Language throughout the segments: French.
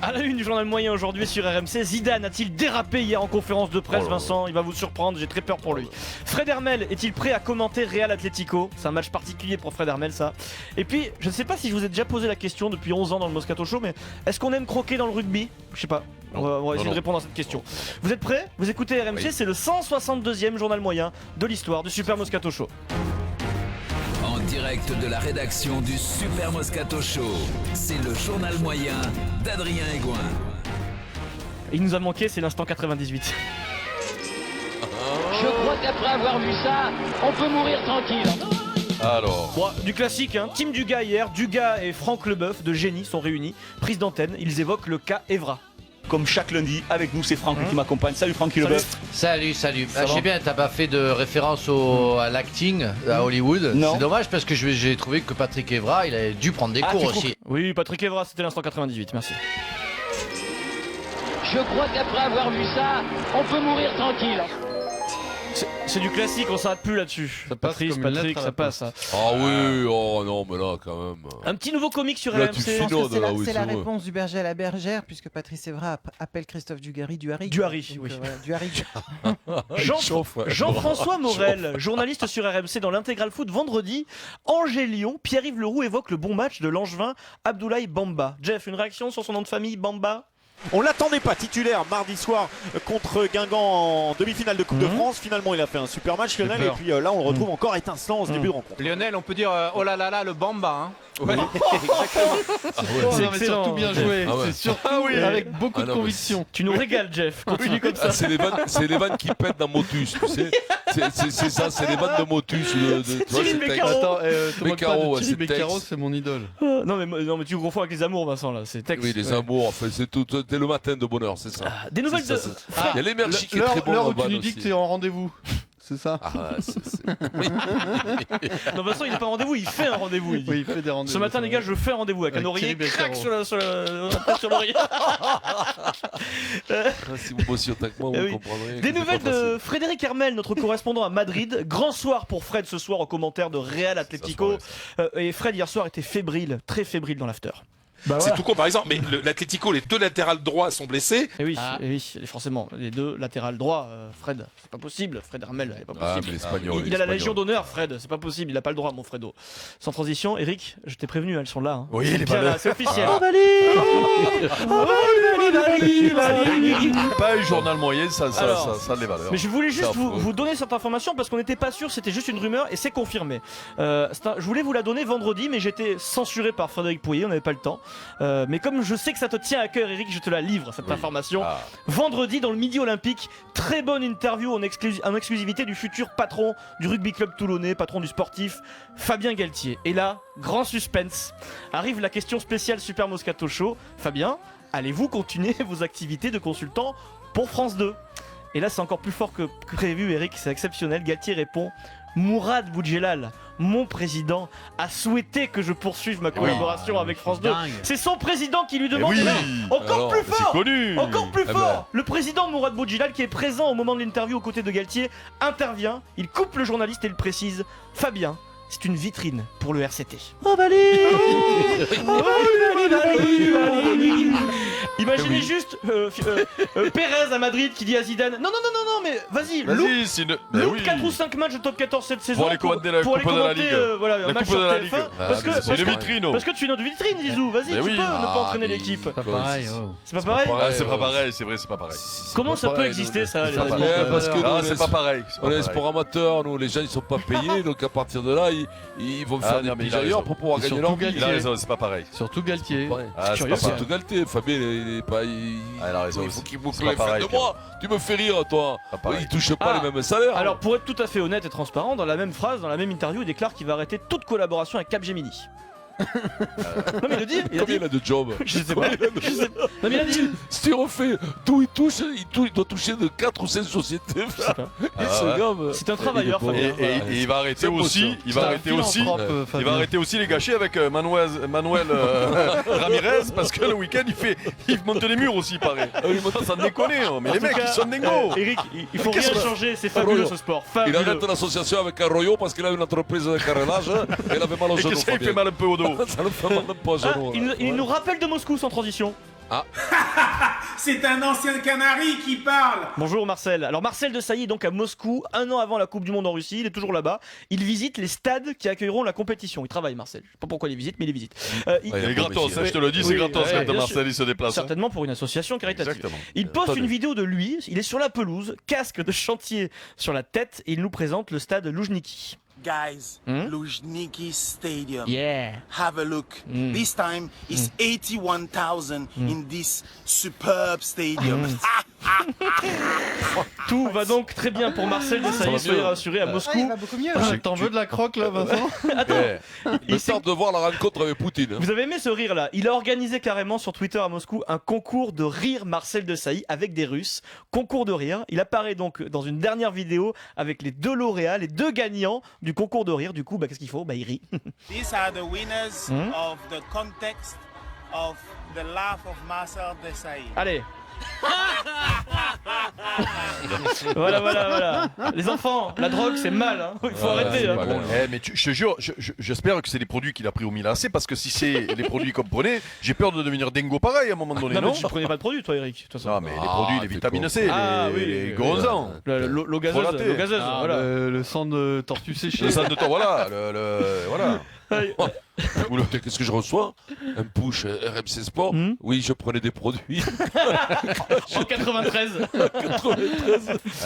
À la une du journal moyen aujourd'hui sur RMC, Zidane a-t-il dérapé hier en conférence de presse? Vincent, il va vous surprendre, j'ai très peur pour lui. Fred Hermel est-il prêt à commenter Real Atlético? C'est un match particulier pour Fred Hermel ça. Et puis, je ne sais pas si je vous ai déjà posé la question depuis 11 ans dans le Moscato Show, mais est-ce qu'on aime croquer dans le rugby? Je sais pas. On va essayer de répondre à cette question. Vous êtes prêts? Vous écoutez RMC, oui. C'est le 162e journal moyen de l'histoire du Super Moscato Show. En direct de la rédaction du Super Moscato Show, c'est le journal moyen d'Adrien Egoin. Il nous a manqué, c'est l'instant 98. Je crois qu'après avoir vu ça, on peut mourir tranquille. Alors. Bon, du classique, hein. Team Dugas hier, Dugas et Franck Leboeuf de Génie sont réunis. Prise d'antenne, ils évoquent le cas Evra. Comme chaque lundi, avec nous c'est Franck qui m'accompagne. Salut Franck Leboeuf. Salut. Je sais bien, t'as pas fait de référence à l'acting à Hollywood. Non. C'est dommage parce que j'ai trouvé que Patrick Evra, il avait dû prendre des cours aussi. Oui, Patrick Evra, c'était l'instant 98, merci. Je crois qu'après avoir vu ça, on peut mourir tranquille. C'est du classique, on s'arrête plus là-dessus. Patrick, ça passe. Hein. Ah oui, oh non, mais là quand même. Un petit nouveau comique sur là, RMC. C'est la réponse du berger à la bergère, puisque Patrice Evra appelle Christophe Dugarry Duharry. Duharry, oui. Duharry. Jean-François Morel, journaliste sur RMC dans l'Intégral Foot vendredi. Angers-Lyon, Pierre-Yves Leroux évoque le bon match de l'Angevin Abdoulaye Bamba. Jeff, une réaction sur son nom de famille, Bamba? On l'attendait pas titulaire mardi soir contre Guingamp en demi-finale de Coupe de France. Finalement, il a fait un super match, Lionel. Et puis là, on le retrouve encore étincelant en ce début de rencontre. Lionel, on peut dire oh là là là, le Bamba. Hein. Ouais. C'est excellent. Surtout bien joué. Ah ouais. C'est surtout avec beaucoup de conviction. Tu nous régales, Jeff. Continue comme ça. C'est les vannes qui pètent dans Motus, tu sais. C'est ça, c'est les vannes de Motus. Thierry Beccaro. Attends, Beccaro, Thierry Beccaro, c'est mon idole. Non mais tu confonds avec les amours, Vincent, là. C'est texte. Oui, les amours, enfin, c'est tout. T'es le matin de bonheur, c'est ça. Des nouvelles de. Il y a l'énergie qui est très bonne. L'heure où tu lui dis que tu es en rendez-vous. C'est ça. Non, Vincent, il n'est pas en rendez-vous, il fait un rendez-vous. Oui, il fait des rendez-vous. Ce matin, les gars, je fais un rendez-vous avec un oreiller, craque sur l'oreiller. Si vous bossiez autant que moi, vous comprendrez. Des nouvelles de Frédéric Hermel, notre correspondant à Madrid. Grand soir pour Fred ce soir au commentaire de Real Atlético. Et Fred, hier soir, était fébrile, très fébrile dans l'after. Bah c'est tout con par exemple, mais l'Atlético, les deux latérales droits sont blessés. Et oui, forcément, les deux latérales droits, Fred, c'est pas possible, Fred Hermel, c'est pas possible. Il a la Légion d'honneur, Fred, c'est pas possible, il a pas le droit, mon Fredo. Sans transition, Eric, je t'ai prévenu, elles sont là. Hein. Oui, il est bien là, c'est officiel. Pas eu journal moyen, ça a les valeurs. Mais je voulais juste vous donner cette information parce qu'on n'était pas sûr, c'était juste une rumeur et c'est confirmé. Je voulais vous la donner vendredi, mais j'étais censuré par Frédéric Pouillet, on n'avait pas le temps. Mais comme je sais que ça te tient à cœur, Eric, je te la livre cette information. Vendredi dans le Midi Olympique, très bonne interview en exclusivité du futur patron du rugby club toulonnais, patron du sportif, Fabien Galtier. Et là, grand suspense, arrive la question spéciale Super Moscato Show. Fabien, allez-vous continuer vos activités de consultant pour France 2? Et là c'est encore plus fort que prévu, Eric, c'est exceptionnel. Galtier répond: Mourad Boudjelal, mon président, a souhaité que je poursuive ma collaboration avec France 2. C'est son président qui lui demande. Encore plus fort. Le président Mourad Boudjelal, qui est présent au moment de l'interview aux côtés de Galtier, intervient, il coupe le journaliste et il précise: Fabien, c'est une vitrine pour le RCT. Imaginez juste Pérez à Madrid qui dit à Zidane: non, mais vas-y, loupe 4 ou 5 matchs de top 14 cette saison pour aller commenter un match sur TF1 c'est une vitrine. Parce que tu es notre vitrine, Zizou, vas-y, tu peux ne pas entraîner l'équipe. C'est pas pareil. C'est pas pareil. C'est pas pareil, c'est vrai, c'est pas pareil. Comment ça peut exister ça? Parce que c'est pas pareil. On est sport amateur, nous les gens ils sont pas payés, donc à partir de là ils vont faire des piges ailleurs pour pouvoir gagner leur vie. Il a raison, c'est pas pareil. Surtout Galtier. Surtout Galtier, Fabien il est pas. Il a raison. Il faut qu'il me fait de moi. Tu me fais rire toi. Il touche pas les mêmes salaires. Alors pour être tout à fait honnête et transparent, dans la même phrase, dans la même interview, il déclare qu'il va arrêter toute collaboration avec Capgemini. Non mais il le dit. Combien il a de jobs? Je sais pas. Non mais il a dit. Si tu refais tout, il doit toucher de 4 ou 5 sociétés. C'est un travailleur. Et il va arrêter aussi. Il va arrêter aussi les gâchis avec Manuel Ramirez parce que le week-end il monte les murs aussi, pareil. Ça déconne, mais les mecs ils sont dingos. Eric, il faut rien changer, c'est fabuleux ce sport. Il arrête l'association avec Arroyo parce qu'il a une entreprise de carénage et il avait mal au genou. Et que ça il fait mal un peu au dos. Ça le fait mal un peu au genou. Il nous rappelle de Moscou sans transition. C'est un ancien canari qui parle. Bonjour Marcel. Alors Marcel Desailly est donc à Moscou, un an avant la Coupe du Monde en Russie, il est toujours là-bas. Il visite les stades qui accueilleront la compétition. Il travaille Marcel. Je sais pas pourquoi il les visite, mais il les visite. Il est gratos, je te le dis, c'est gratos quand Marcel il se déplace. Certainement pour une association caritative. Exactement. Il poste une vidéo de lui, il est sur la pelouse, casque de chantier sur la tête et il nous présente le stade Loujniki. Guys, Luzhniki Stadium. Yeah. Have a look. This time is 81,000 in this superb stadium. Tout va donc très bien pour Marcel Desailly, soyez rassurés, à Moscou. il va beaucoup mieux. T'en veux de la croque là, Vincent? Il sort de voir la rencontre avec Poutine. Vous avez aimé ce rire là? Il a organisé carrément sur Twitter à Moscou un concours de rire Marcel Desailly avec des Russes. Concours de rire. Il apparaît donc dans une dernière vidéo avec les 2 lauréats, les 2 gagnants du concours de rire. Du coup, qu'est-ce qu'il faut? Il rit. These are the winners of the context of the laugh of Marcel Desailly. Allez. Voilà. Les enfants, la drogue c'est mal, hein. Il faut arrêter. Hein. Mais je te jure, j'espère que c'est les produits qu'il a pris au Milan AC parce que si c'est les produits qu'on prenait, j'ai peur de devenir dingo pareil à un moment donné. Non, mais tu prenais pas de produits toi, Eric. Non, mais les produits, les vitamines C, les gonzans. L'eau gazeuse, voilà. Le sang de tortue séchée. Le sang de tortue, voilà. Voilà. Qu'est-ce que je reçois? Un push RMC Sport. Oui, je prenais des produits. En 93.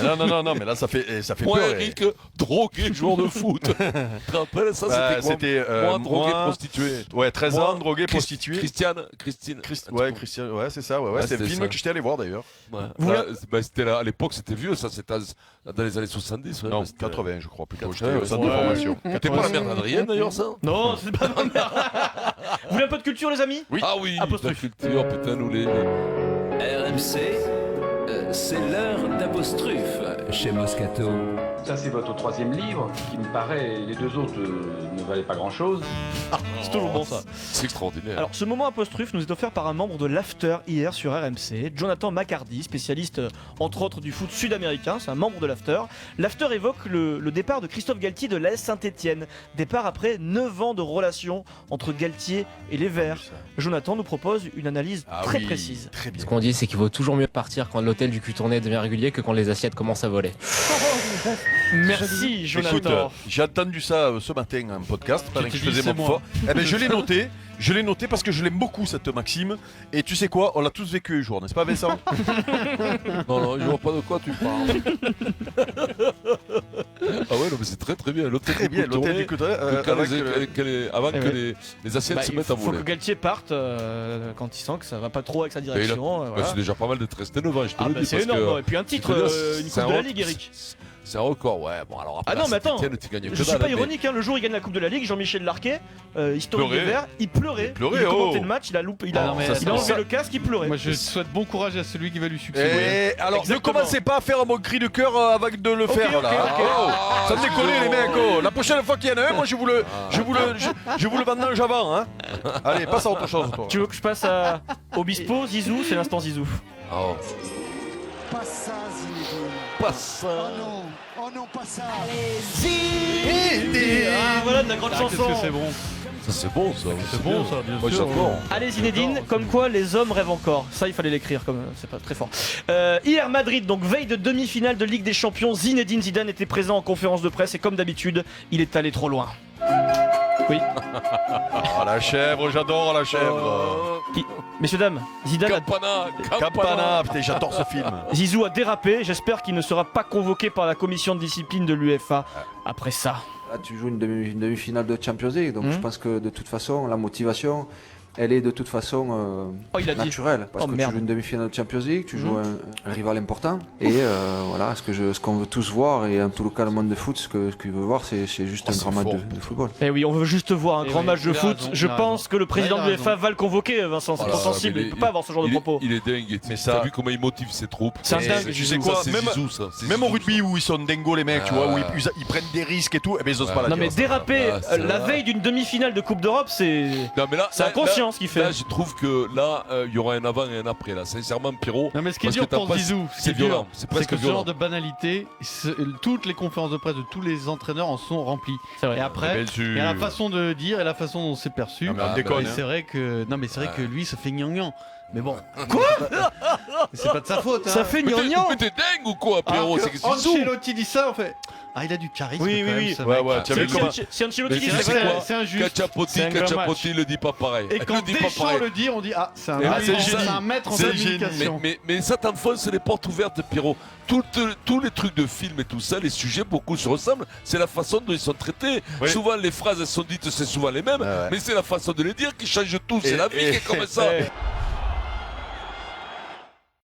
Non, mais là ça fait Moi, peur. Eric, drogué, joueur de foot. Tu te rappelles ça? C'était moi, drogué, prostitué. Ouais, 13 ans, drogué, prostitué. Christian. Christian, ouais, c'est ça. Ouais, c'est le film que j'étais allé voir d'ailleurs. C'était là, à l'époque, c'était vieux, ça, c'était dans les années 70. Non, 80, je crois plutôt. J'étais au centre de formation. C'était pas la merde d'Adrien d'ailleurs, ça? Non, c'est pas ma mère. Vous voulez un peu de culture, les amis? Oui. Ah oui, apostrophe. la culture, putain, nous les... RMC, c'est l'heure d'apostrophe chez Moscato. Ça, c'est votre 3e livre, qui me paraît, les 2 autres ne valaient pas grand-chose. C'est toujours bon ça. C'est extraordinaire. Alors ce moment apostrophe nous est offert par un membre de l'After hier sur RMC, Jonathan McCarty, spécialiste entre autres du foot sud-américain, c'est un membre de l'After. L'After évoque le départ de Christophe Galtier de l'AS Saint-Etienne, départ après 9 ans de relation entre Galtier et les Verts. Jonathan nous propose une analyse très précise. Très bien. Ce qu'on dit, c'est qu'il vaut toujours mieux partir quand l'hôtel du cul tourné devient régulier que quand les assiettes commencent à voler. Merci Jonathan. Écoute, j'ai entendu ça ce matin en podcast pendant que je faisais mon fort. Eh ben, je l'ai noté parce que je l'aime beaucoup cette maxime. Et tu sais quoi, on l'a tous vécu un jour, n'est-ce pas Vincent? Non, je vois pas de quoi tu parles. Ah ouais, non, mais c'est très très bien. L'hôtel du cul tourné, avant que les assiettes se mettent à voler. Il faut que Galtier parte quand il sent que ça va pas trop avec sa direction. C'est déjà pas mal d'être resté 9 ans, je te le dis. C'est énorme. Et puis un titre, une Coupe de la Ligue, Eric. C'est un record, ouais. Bon, alors après, non, mais attends, je suis pas ironique, mais... hein. Le jour où il gagne la Coupe de la Ligue, Jean-Michel Larquet, historique des Verts, il pleurait. Il a commenté le match, il a loupé, il a enlevé le casque, il pleurait. Moi, je souhaite bon courage à celui qui va lui succéder. Et alors, ne commencez pas à faire un bon cri de cœur avant de le faire là. Ça me déconne les mecs. La prochaine fois qu'il y en a un, moi je vous le vendange avant. Hein. Allez, passe à autre chose. Toi. Tu veux que je passe à Obispo, Zizou? C'est l'instant Zizou. Pas ça, Zinedine. Pas ça. Oh non, pas ça. Zinedine. Ah voilà de la grande chanson. Qu'est-ce que c'est bon. Ça c'est bon ça. C'est bon ça, bien moi, sûr. Allez Zinedine, comme quoi les hommes rêvent encore. Ça il fallait l'écrire, comme c'est pas très fort. Hier Madrid, donc veille de demi-finale de Ligue des Champions, Zinedine Zidane était présent en conférence de presse et comme d'habitude, il est allé trop loin. Oui. Oh la chèvre, j'adore la chèvre. Messieurs dames, Zidane Campana, putain j'adore ce film. Zizou a dérapé, j'espère qu'il ne sera pas convoqué par la commission de discipline de l'UEFA après ça. Là, tu joues une demi-finale de Champions League, donc je pense que de toute façon, la motivation, elle est de toute façon naturelle. Parce que tu joues une demi-finale de Champions League, tu joues un rival important. Et voilà, ce qu'on veut tous voir, et en tout cas le monde de foot, ce qu'il veut voir, c'est juste un grand match de football. Et oui, on veut juste voir un grand match de foot. Je pense que le président de l'UEFA va le convoquer, Vincent, c'est trop sensible, il ne peut pas avoir ce genre de propos. Il est dingue, mais t'as vu comment il motive ses troupes. C'est un dingue. Tu sais quoi, même au rugby où ils sont dingos les mecs, tu vois, où ils prennent des risques et tout, et ben ils osent pas la dire. Non mais déraper la veille d'une demi-finale de Coupe d'Europe, c'est inconscient. intelligent ce qu'il fait. Là, je trouve que là, il y aura un avant et un après. Là, sincèrement, Pierrot. Non, mais ce qui est dur pour Zizou, c'est violent. C'est presque que ce violent. genre de banalité, toutes les conférences de presse de tous les entraîneurs en sont remplies. Et après, il y a la façon de dire et la façon dont c'est perçu. C'est vrai que lui, ça fait gnangnan. Mais bon. Quoi? C'est pas de sa faute. Ça fait gnangnan. Mais t'es dingue ou quoi, Pierrot? C'est que Ancelotti dit ça, on fait. Ah, il a du charisme. Oui. Si Ancelotti dit c'est injuste. Cachapoti le dit pas pareil. Et quand Deschamps le dit, on dit ah, c'est un maître en communication. Mais ça t'enfonce les portes ouvertes, Pierrot. Tous les trucs de film et tout ça, les sujets, beaucoup se ressemblent. C'est la façon dont ils sont traités. Souvent, les phrases, elles sont dites, c'est souvent les mêmes. Mais c'est la façon de les dire qui change tout. C'est la vie qui est comme ça.